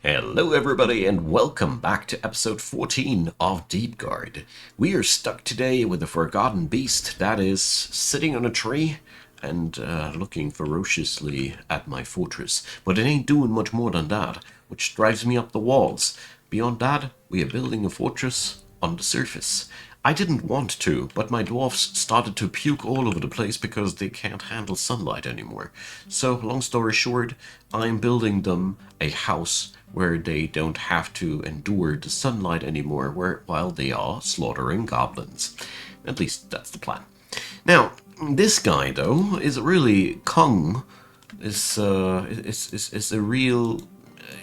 Hello everybody and welcome back to episode 14 of Deep Guard. We are stuck today with a forgotten beast that is sitting on a tree and looking ferociously at my fortress. But it ain't doing much more than that, which drives me up the walls. Beyond that, we are building a fortress on the surface. I didn't want to, but my dwarfs started to puke all over the place because they can't handle sunlight anymore. So, long story short, I'm building them a house where they don't have to endure the sunlight anymore while they are slaughtering goblins. At least that's the plan. Now, this guy though is really Kung. Is a real.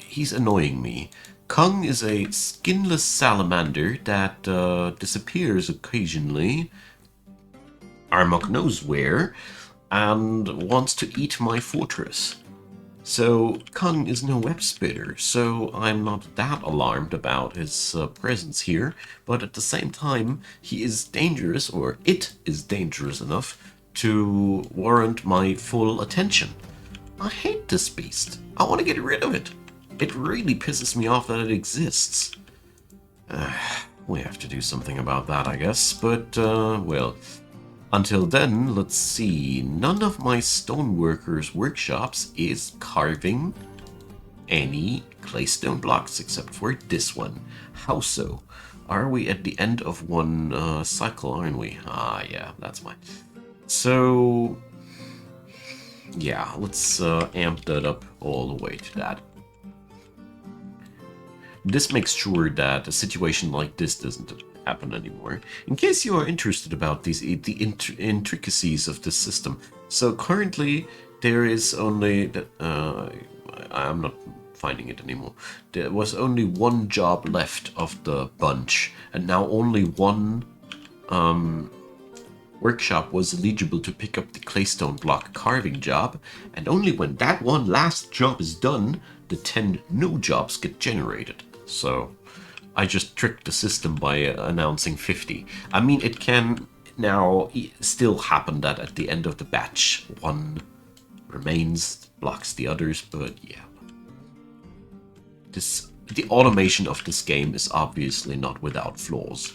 He's annoying me. Kung is a skinless salamander that disappears occasionally, Armok knows where, and wants to eat my fortress. So Kung is no web spitter, so I'm not that alarmed about his presence here, but at the same time, he is dangerous, or it is dangerous enough to warrant my full attention. I hate this beast. I want to get rid of it. It really pisses me off that it exists. We have to do something about that, I guess, but, well, until then, let's see. None of my stoneworkers' workshops is carving any claystone blocks except for this one. How so? Are we at the end of one cycle, aren't we? Ah, yeah, that's mine. So, yeah, let's amp that up all the way to that. This makes sure that a situation like this doesn't happen anymore. In case you are interested about the intricacies of this system, so currently there is only I'm not finding it anymore. There was only one job left of the bunch, and now only one workshop was eligible to pick up the claystone block carving job, and only when that one last job is done, the 10 new jobs get generated. So I just tricked the system by announcing 50. I mean, it can now still happen that at the end of the batch, one remains, blocks the others, but yeah. The automation of this game is obviously not without flaws.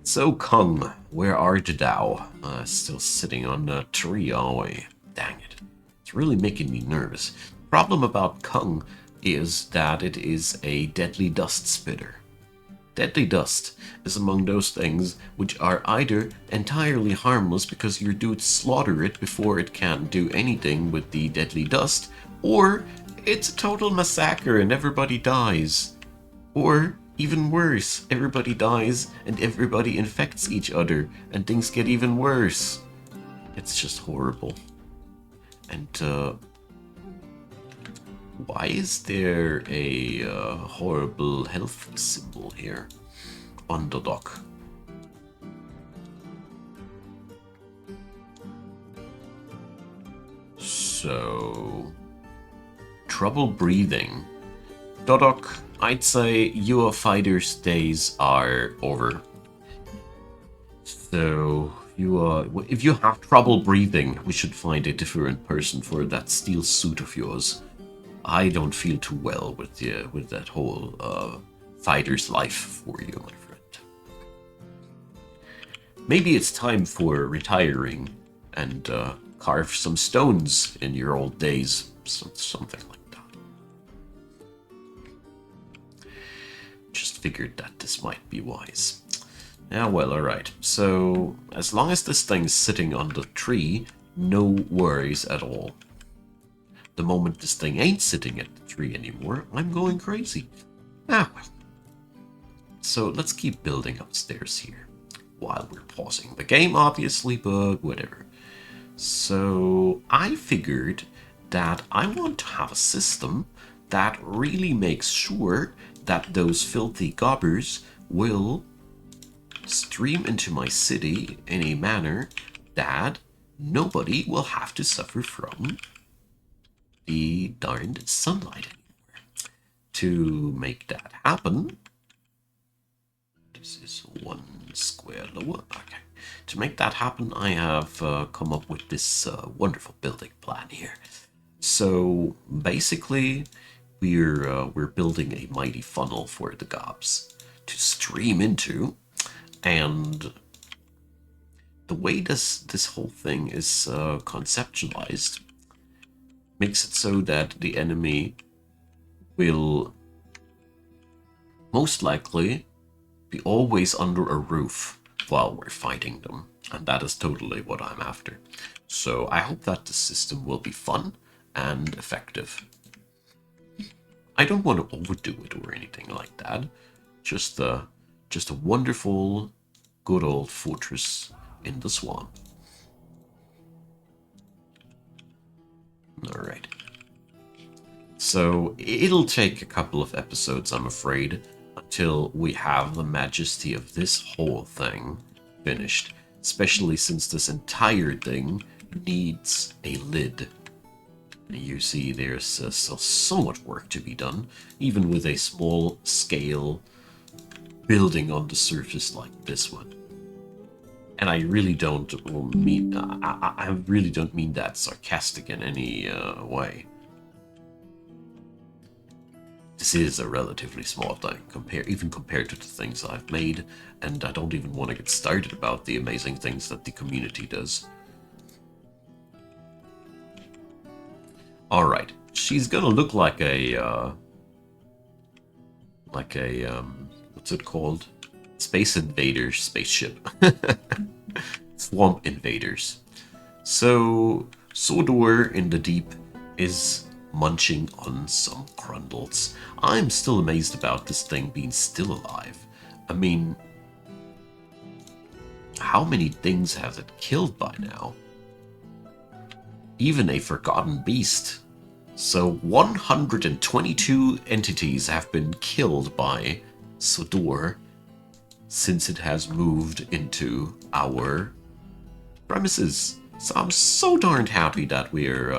So Kung, where art thou? Still sitting on a tree, are we? Dang it. It's really making me nervous. The problem about Kung is that it is a deadly dust spitter. Deadly dust is among those things which are either entirely harmless because your dudes slaughter it before it can do anything with the deadly dust, or it's a total massacre and everybody dies. Or, even worse, everybody dies and everybody infects each other and things get even worse. It's just horrible. And, why is there a horrible health symbol here on the dock? So, trouble breathing. Dodok, I'd say your fighter's days are over. So, if you have trouble breathing, we should find a different person for that steel suit of yours. I don't feel too well with that whole fighter's life for you, my friend. Maybe it's time for retiring and carve some stones in your old days, something like that. Just figured that this might be wise. Yeah, well, alright. So, as long as this thing's sitting on the tree, no worries at all. The moment this thing ain't sitting at the tree anymore, I'm going crazy. Ah, well. So let's keep building upstairs here. While we're pausing the game, obviously, but whatever. So I figured that I want to have a system that really makes sure that those filthy gobbers will stream into my city in a manner that nobody will have to suffer from the darned sunlight anymore. To make that happen, this is 1 square lower. Okay. To make that happen, I have come up with this wonderful building plan here. So basically, we're building a mighty funnel for the gobs to stream into, and the way this whole thing is conceptualized makes it so that the enemy will most likely be always under a roof while we're fighting them, and that is totally what I'm after. So I hope that the system will be fun and effective. I don't want to overdo it or anything like that. Just a wonderful, good old fortress in the swamp. Alright. So it'll take a couple of episodes, I'm afraid, until we have the majesty of this whole thing finished. Especially since this entire thing needs a lid. You see, there's still so much work to be done, even with a small scale building on the surface like this one. And I really don't mean I really don't mean that sarcastic in any way. This is a relatively small thing, even compared to the things I've made, and I don't even want to get started about the amazing things that the community does. Alright, she's gonna look like a, what's it called? Space Invaders spaceship. Swamp Invaders. So, SODOR in the deep is munching on some grundles. I'm still amazed about this thing being still alive. I mean, how many things has it killed by now? Even a forgotten beast. So 122 entities have been killed by SODOR since it has moved into our premises. So I'm so darned happy that we're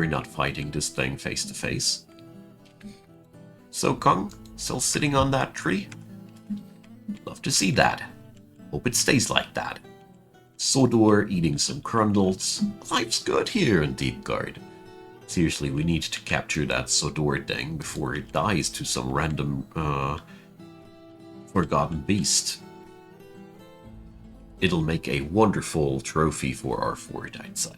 not fighting this thing face to face. So Kung, still sitting on that tree? Love to see that. Hope it stays like that. SODOR eating some grundles. Life's good here in Deepguard. Seriously, we need to capture that SODOR thing before it dies to some random forgotten beast. It'll make a wonderful trophy for our fort, I'd say.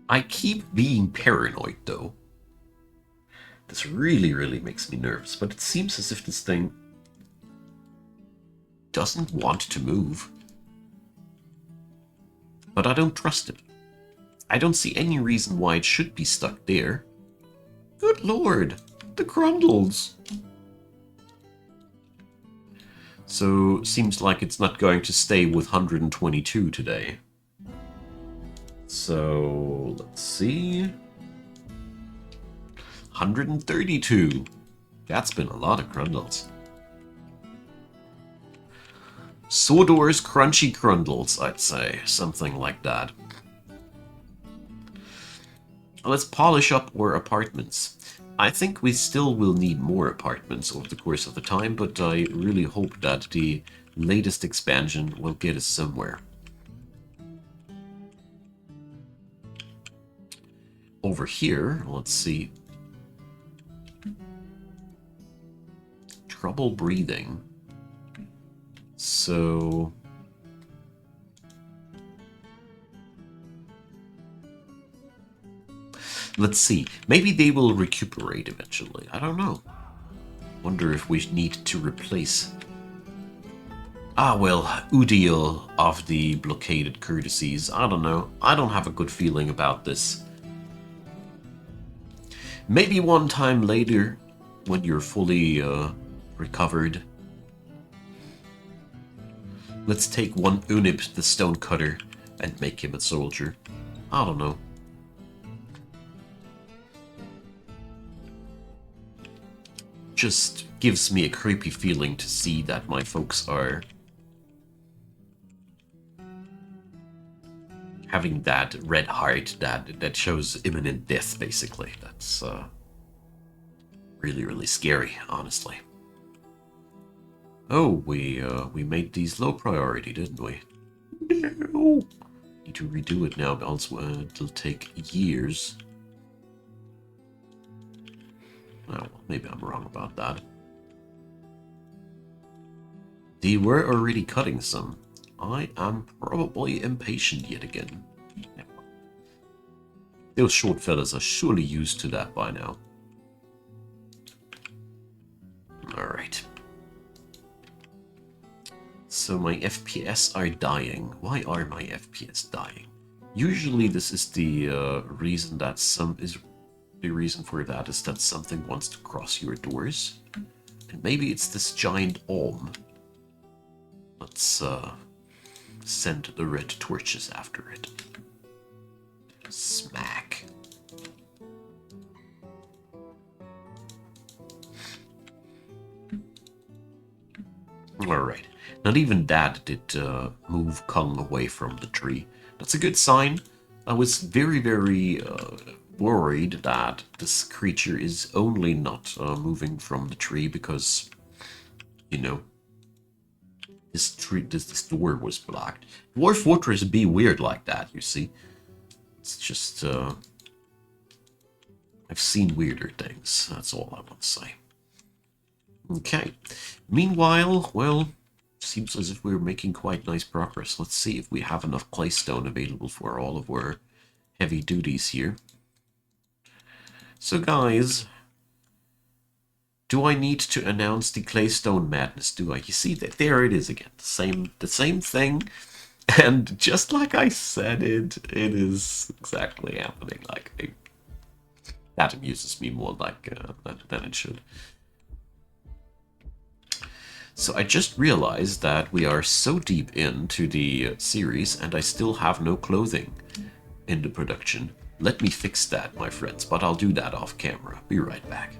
I keep being paranoid, though. This really, really makes me nervous, but it seems as if this thing doesn't want to move. But I don't trust it. I don't see any reason why it should be stuck there. Good lord, the grundles! So, seems like it's not going to stay with 122 today. So, let's see. 132. That's been a lot of grundles. SODOR's crunchy grundles, I'd say. Something like that. Let's polish up our apartments. I think we still will need more apartments over the course of the time, but I really hope that the latest expansion will get us somewhere. Over here, let's see. Trouble breathing. So... let's see. Maybe they will recuperate eventually. I don't know. Wonder if we need to replace... Ah, well, Udiel of the blockaded courtesies. I don't know. I don't have a good feeling about this. Maybe one time later, when you're fully recovered. Let's take one Unib, the stonecutter, and make him a soldier. I don't know. Just gives me a creepy feeling to see that my folks are having that red heart that shows imminent death, basically. That's really, really scary, honestly. Oh, we made these low priority, didn't we? No. Need to redo it now, else it'll take years. Oh, well, maybe I'm wrong about that. They were already cutting some. I am probably impatient yet again. Those short fellas are surely used to that by now. Alright. So my FPS are dying. Why are my FPS dying? Usually this is the reason that the reason for that is that something wants to cross your doors. And maybe it's this giant orb. Let's send the red torches after it. Smack. Alright. Not even that did move Kong away from the tree. That's a good sign. I was very, very worried that this creature is only not moving from the tree because, you know, this door was blocked. Dwarf Fortress be weird like that, you see. It's just, I've seen weirder things. That's all I want to say. Okay. Meanwhile, well, seems as if we're making quite nice progress. Let's see if we have enough claystone available for all of our heavy duties here. So guys, do I need to announce the claystone madness? Do I? You see that there it is again. The same thing. And just like I said it is exactly happening. Like that amuses me more like than it should. So I just realized that we are so deep into the series and I still have no clothing in the production. Let me fix that, my friends, but I'll do that off camera. Be right back.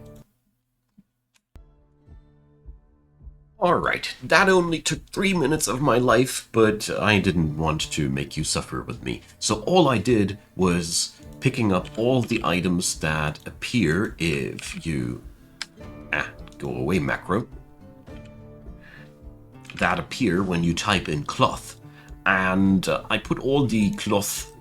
Alright, that only took 3 minutes of my life, but I didn't want to make you suffer with me. So all I did was picking up all the items that appear if you... go away macro. That appear when you type in cloth. And I put all the cloth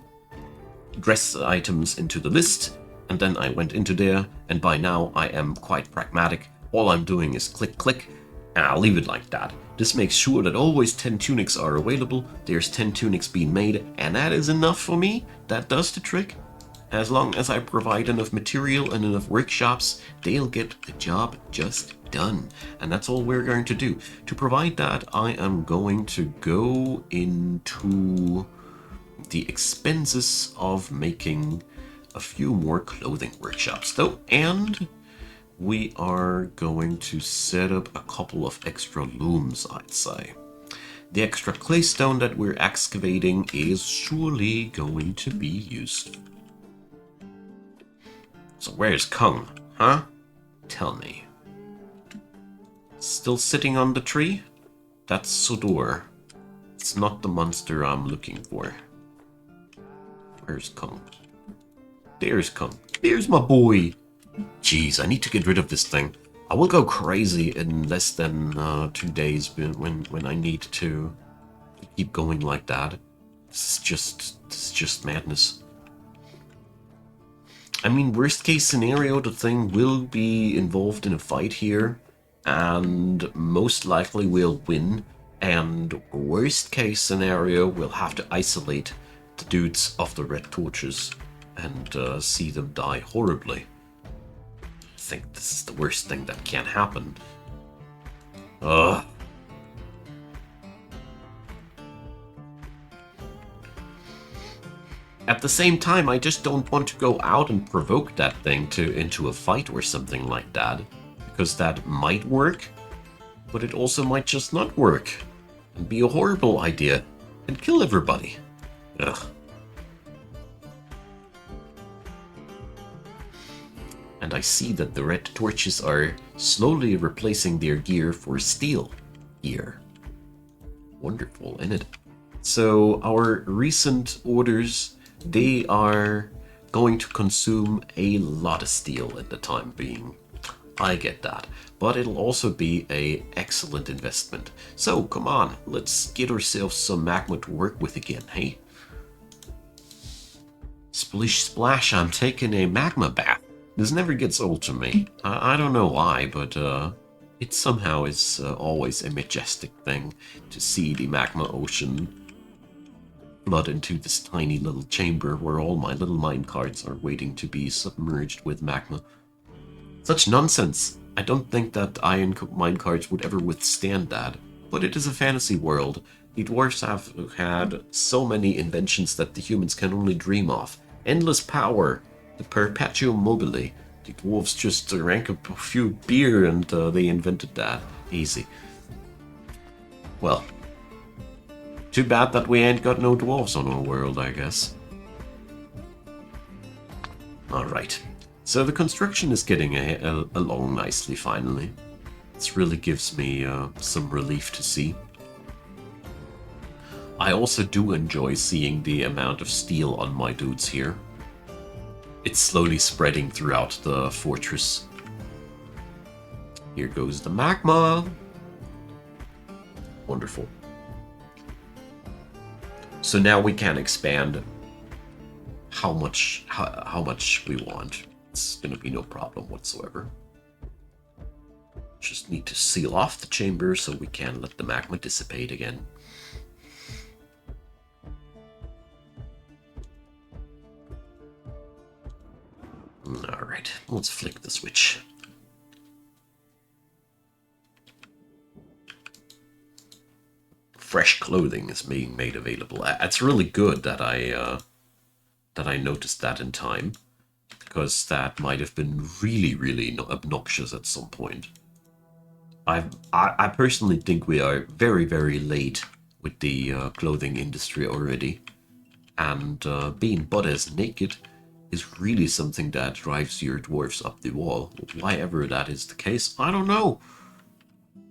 dress items into the list, and then I went into there, and by now I am quite pragmatic. All I'm doing is click, click, and I'll leave it like that. This makes sure that always 10 tunics are available, there's 10 tunics being made, and that is enough for me. That does the trick. As long as I provide enough material and enough workshops, they'll get the job just done. And that's all we're going to do. To provide that, I am going to go into the expenses of making a few more clothing workshops though, and we are going to set up a couple of extra looms, I'd say. The extra claystone that we're excavating is surely going to be used. So where's Kung, huh? Tell me. Still sitting on the tree? That's SODOR. It's not the monster I'm looking for. Where's Kung? There's Kung. There's my boy. Jeez, I need to get rid of this thing. I will go crazy in less than 2 days when I need to keep going like that. This is just madness. I mean, worst case scenario, the thing will be involved in a fight here, and most likely will win. And worst case scenario, we'll have to isolate the dudes of the red torches and see them die horribly. I think this is the worst thing that can happen. Ugh. At the same time, I just don't want to go out and provoke that thing into a fight or something like that. Because that might work, but it also might just not work. And be a horrible idea. And kill everybody. Ugh. And I see that the red torches are slowly replacing their gear for steel gear. Wonderful, isn't it? So our recent orders, they are going to consume a lot of steel at the time being. I get that. But it'll also be a excellent investment. So, come on, let's get ourselves some magma to work with again, hey? Splish splash, I'm taking a magma bath. This never gets old to me. I don't know why, but it somehow is always a majestic thing to see the magma ocean flood into this tiny little chamber where all my little minecarts are waiting to be submerged with magma. Such nonsense! I don't think that iron minecarts would ever withstand that, but it is a fantasy world. The dwarves have had so many inventions that the humans can only dream of. Endless power, the perpetuum mobile. The dwarves just drank a few beer and they invented that. Easy. Well, too bad that we ain't got no dwarves on our world, I guess. Alright. So the construction is getting along nicely, finally. This really gives me some relief to see. I also do enjoy seeing the amount of steel on my dudes here. It's slowly spreading throughout the fortress. Here goes the magma. Wonderful. So now we can expand how much we want. It's gonna be no problem whatsoever. Just need to seal off the chamber so we can let the magma dissipate again. Alright, let's flick the switch. Fresh clothing is being made available. It's really good that I noticed that in time, because that might have been really obnoxious at some point. I personally think we are very late with the clothing industry already, and being butt as naked is really something that drives your dwarves up the wall. Why ever that is the case, I don't know.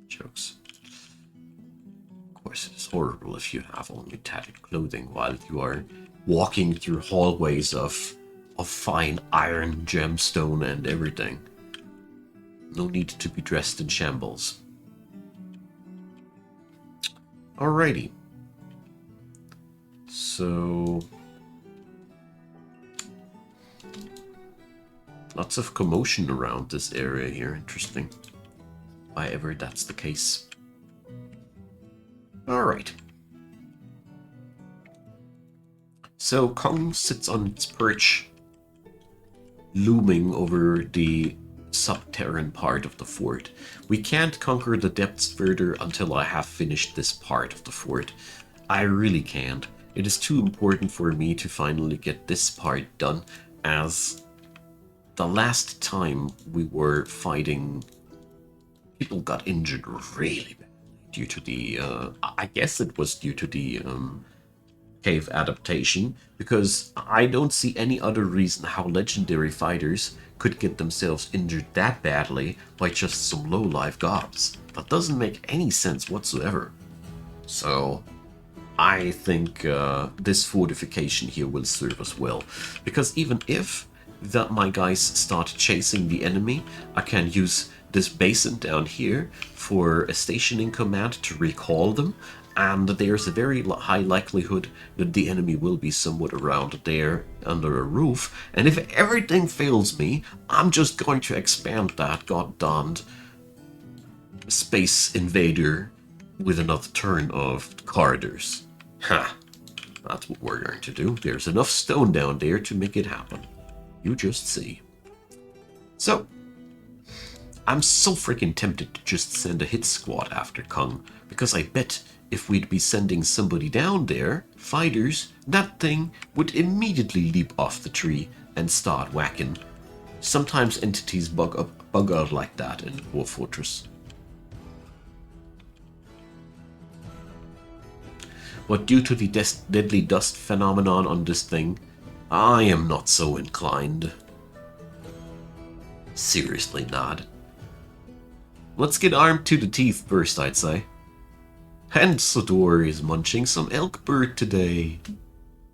Jokes. Of course, it is horrible if you have only tattered clothing while you are walking through hallways of fine iron, gemstone, and everything. No need to be dressed in shambles. Alrighty. So... lots of commotion around this area here. Interesting. Why ever that's the case. Alright. So Kong sits on its perch, looming over the subterranean part of the fort. We can't conquer the depths further until I have finished this part of the fort. I really can't. It is too important for me to finally get this part done, as the last time we were fighting, people got injured really badly due to the, I guess it was due to the cave adaptation, because I don't see any other reason how legendary fighters could get themselves injured that badly by just some low-life gobs. That doesn't make any sense whatsoever. So I think this fortification here will serve us well, because even if my guys start chasing the enemy, I can use this basin down here for a stationing command to recall them, and there's a very high likelihood that the enemy will be somewhat around there under a roof, and if everything fails me, I'm just going to expand that goddamned space invader with another turn of corridors. Ha! That's what we're going to do. There's enough stone down there to make it happen. You just see. So, I'm so freaking tempted to just send a hit squad after Kong, because I bet if we'd be sending somebody down there, fighters, that thing would immediately leap off the tree and start whacking. Sometimes entities bug out like that in Dwarf Fortress. But due to the deadly dust phenomenon on this thing, I am not so inclined. Seriously not. Let's get armed to the teeth first, I'd say. And SODOR is munching some elk bird today.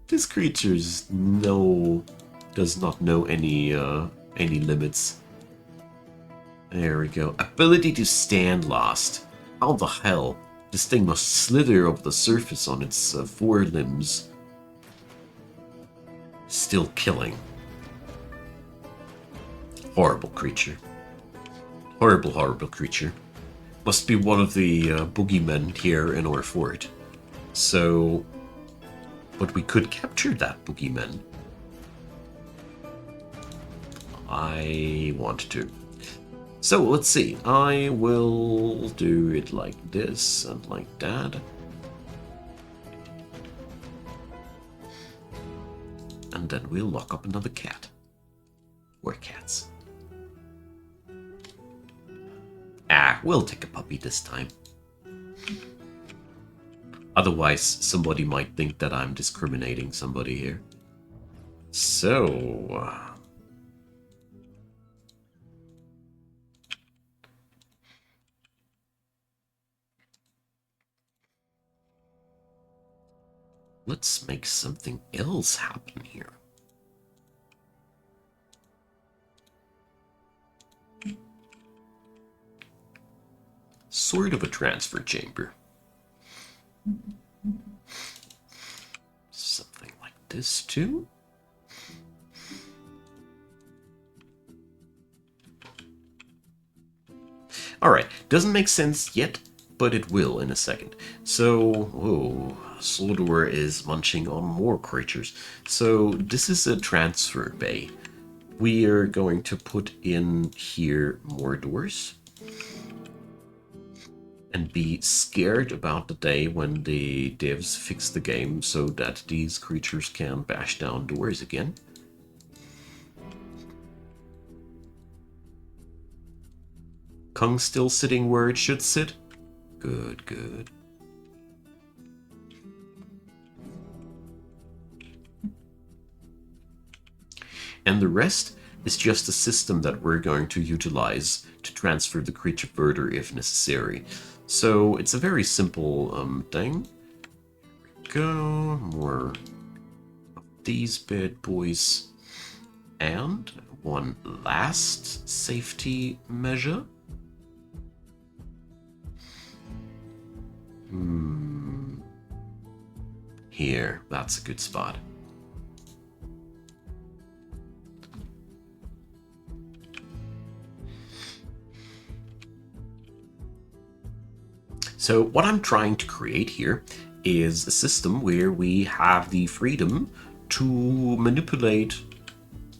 This creature does not know any limits. There we go. Ability to stand last. How the hell? This thing must slither up the surface on its four limbs. Still killing. Horrible creature. Horrible, horrible creature. Must be one of the boogeymen here in our fort. So... But we could capture that boogeyman. I want to. So, let's see. I will do it like this and like that. And then we'll lock up another cat. Or cats. Ah, we'll take a puppy this time. Otherwise, somebody might think that I'm discriminating somebody here. So... let's make something else happen here. Sort of a transfer chamber. Something like this too. Alright, doesn't make sense yet, but it will in a second. So, whoa, SODOR is munching on more creatures. So this is a transfer bay. We are going to put in here more doors. And be scared about the day when the devs fix the game so that these creatures can bash down doors again. Kung still sitting where it should sit? Good, good. And the rest is just a system that we're going to utilize to transfer the creature further if necessary. So it's a very simple thing. Here we go, more of these bad boys. And one last safety measure. Here, that's a good spot. So what I'm trying to create here is a system where we have the freedom to manipulate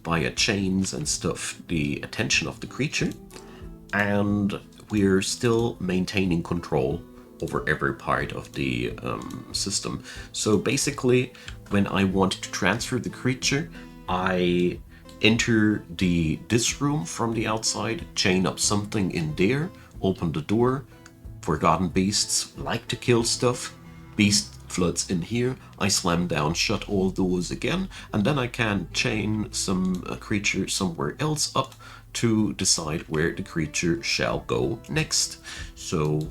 via chains and stuff the attention of the creature, and we're still maintaining control over every part of the system. So basically, when I want to transfer the creature, I enter this room from the outside, chain up something in there, open the door. Forgotten beasts like to kill stuff. Beast floods in here. I slam down, shut all doors again, and then I can chain some creature somewhere else up to decide where the creature shall go next. So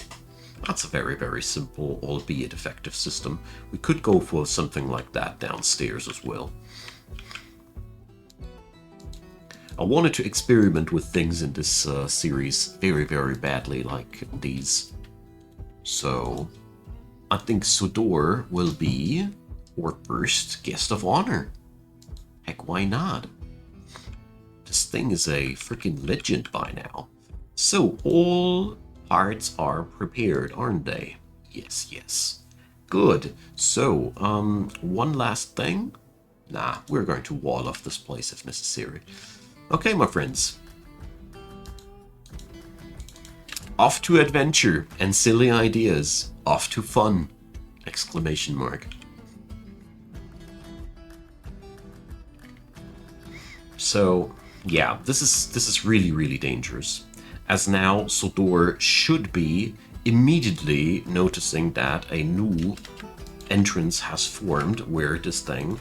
that's a very, very simple, albeit effective system. We could go for something like that downstairs as well. I wanted to experiment with things in this series very, very badly, like these. So, I think SODOR will be our first guest of honor. Heck, why not? This thing is a freaking legend by now. So, all parts are prepared, aren't they? Yes, yes. Good. So, one last thing. Nah, we're going to wall off this place if necessary. Okay, my friends. Off to adventure and silly ideas. Off to fun! Exclamation mark. So, yeah, this is really, really dangerous. As now, SODOR should be immediately noticing that a new entrance has formed where this thing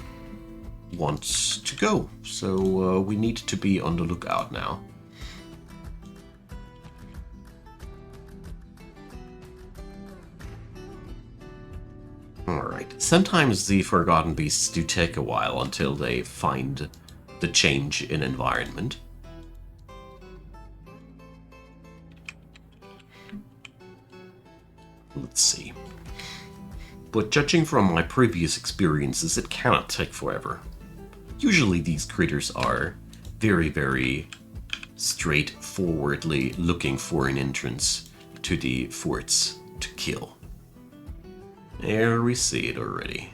wants to go. So we need to be on the lookout now. Alright, sometimes the Forgotten Beasts do take a while until they find the change in environment. Let's see. But judging from my previous experiences, it cannot take forever. Usually these critters are very, very straightforwardly looking for an entrance to the forts to kill. There we see it already.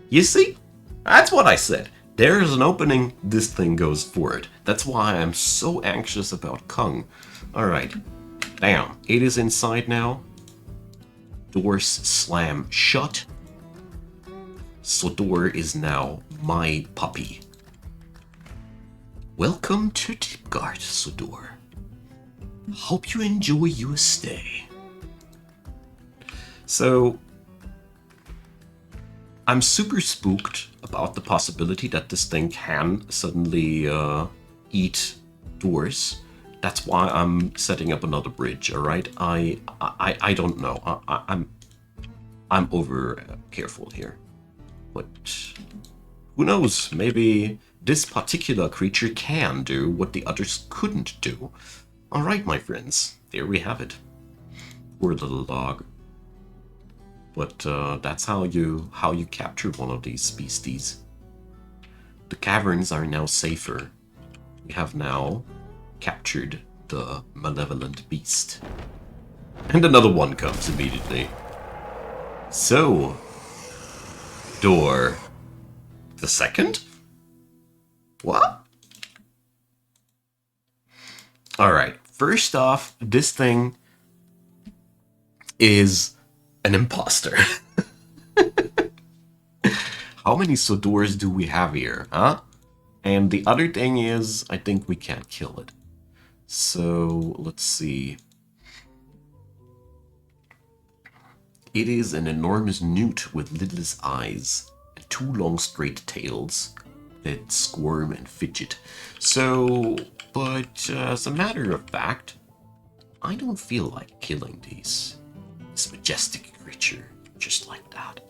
You see? That's what I said. There's an opening, this thing goes for it. That's why I'm so anxious about Kung. Alright. Damn. It is inside now. Doors slam shut. SODOR is now my puppy. Welcome to Deepguard, SODOR. Hope you enjoy your stay. So, I'm super spooked about the possibility that this thing can suddenly eat doors. That's why I'm setting up another bridge. All right, I don't know. I'm over careful here, but who knows? Maybe this particular creature can do what the others couldn't do. All right, my friends, there we have it. Poor little dog. But that's how you capture one of these beasties. The caverns are now safer. We have now captured the malevolent beast. And another one comes immediately. So, door the second? What? Alright, first off, this thing is an imposter. How many SODORs do we have here, huh? And the other thing is, I think we can't kill it. So, let's see. It is an enormous newt with lidless eyes and two long straight tails that squirm and fidget. So, but as a matter of fact, I don't feel like killing this majestic creature just like that.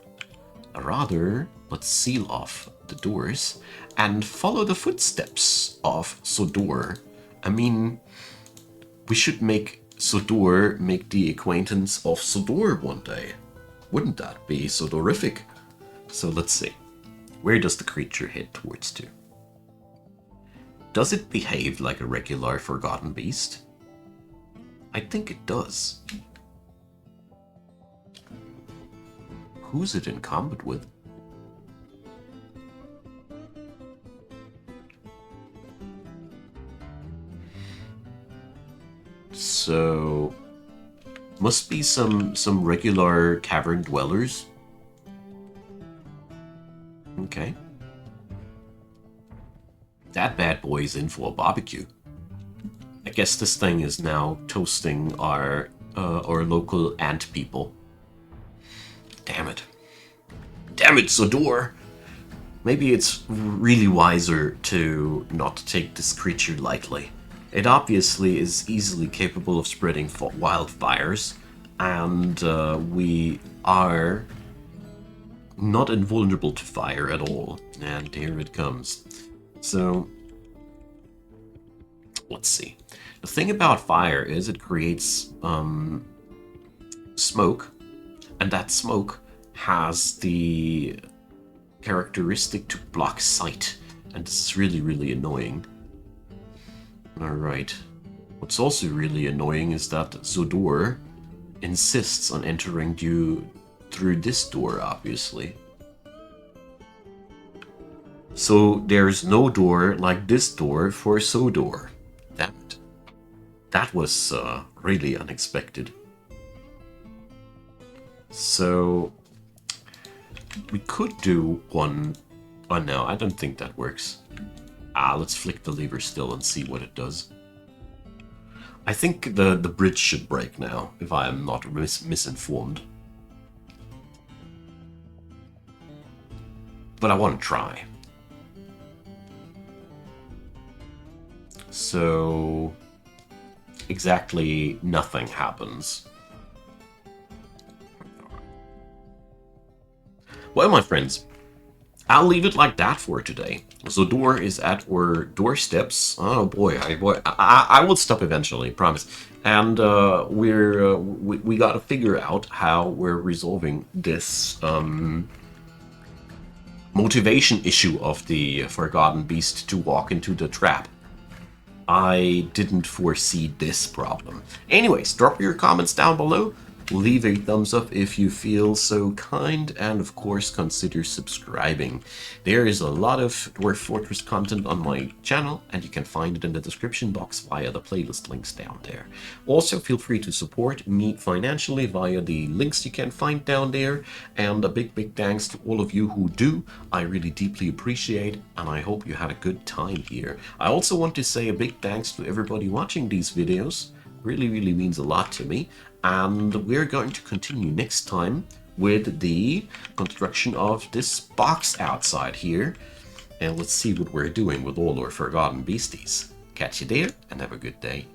Rather, let's seal off the doors and follow the footsteps of SODOR. I mean, we should make SODOR make the acquaintance of SODOR one day. Wouldn't that be SODORific? So let's see. Where does the creature head towards to? Does it behave like a regular forgotten beast? I think it does. Who's it in combat with? So, must be some regular cavern dwellers. Okay. That bad boy's in for a barbecue. I guess this thing is now toasting our local ant people. Damn it. Damn it, SODOR! Maybe it's really wiser to not take this creature lightly. It obviously is easily capable of spreading wildfires, and we are not invulnerable to fire at all. And here it comes. So, let's see. The thing about fire is it creates smoke, and that smoke has the characteristic to block sight, and this is really, really annoying. Alright. What's also really annoying is that SODOR insists on entering you through this door, obviously. So there's no door like this door for SODOR. Damn it. That was really unexpected. So we could do one. Oh no, I don't think that works. Let's flick the lever still and see what it does. I think the bridge should break now, if I am not misinformed. But I want to try. So, exactly nothing happens. Well, my friends, I'll leave it like that for today. SODOR is at our doorsteps. Oh boy, I will stop eventually, promise. And we got to figure out how we're resolving this motivation issue of the Forgotten Beast to walk into the trap. I didn't foresee this problem. Anyways, drop your comments down below. Leave a thumbs up if you feel so kind, and of course consider subscribing. There is a lot of Dwarf Fortress content on my channel, and you can find it in the description box via the playlist links down there. Also, feel free to support me financially via the links you can find down there, and a big thanks to all of you who do. I really deeply appreciate, and I hope you had a good time here. I also want to say a big thanks to everybody watching these videos. Really means a lot to me. And we're going to continue next time with the construction of this box outside here. And let's see what we're doing with all our forgotten beasties. Catch you there, and have a good day.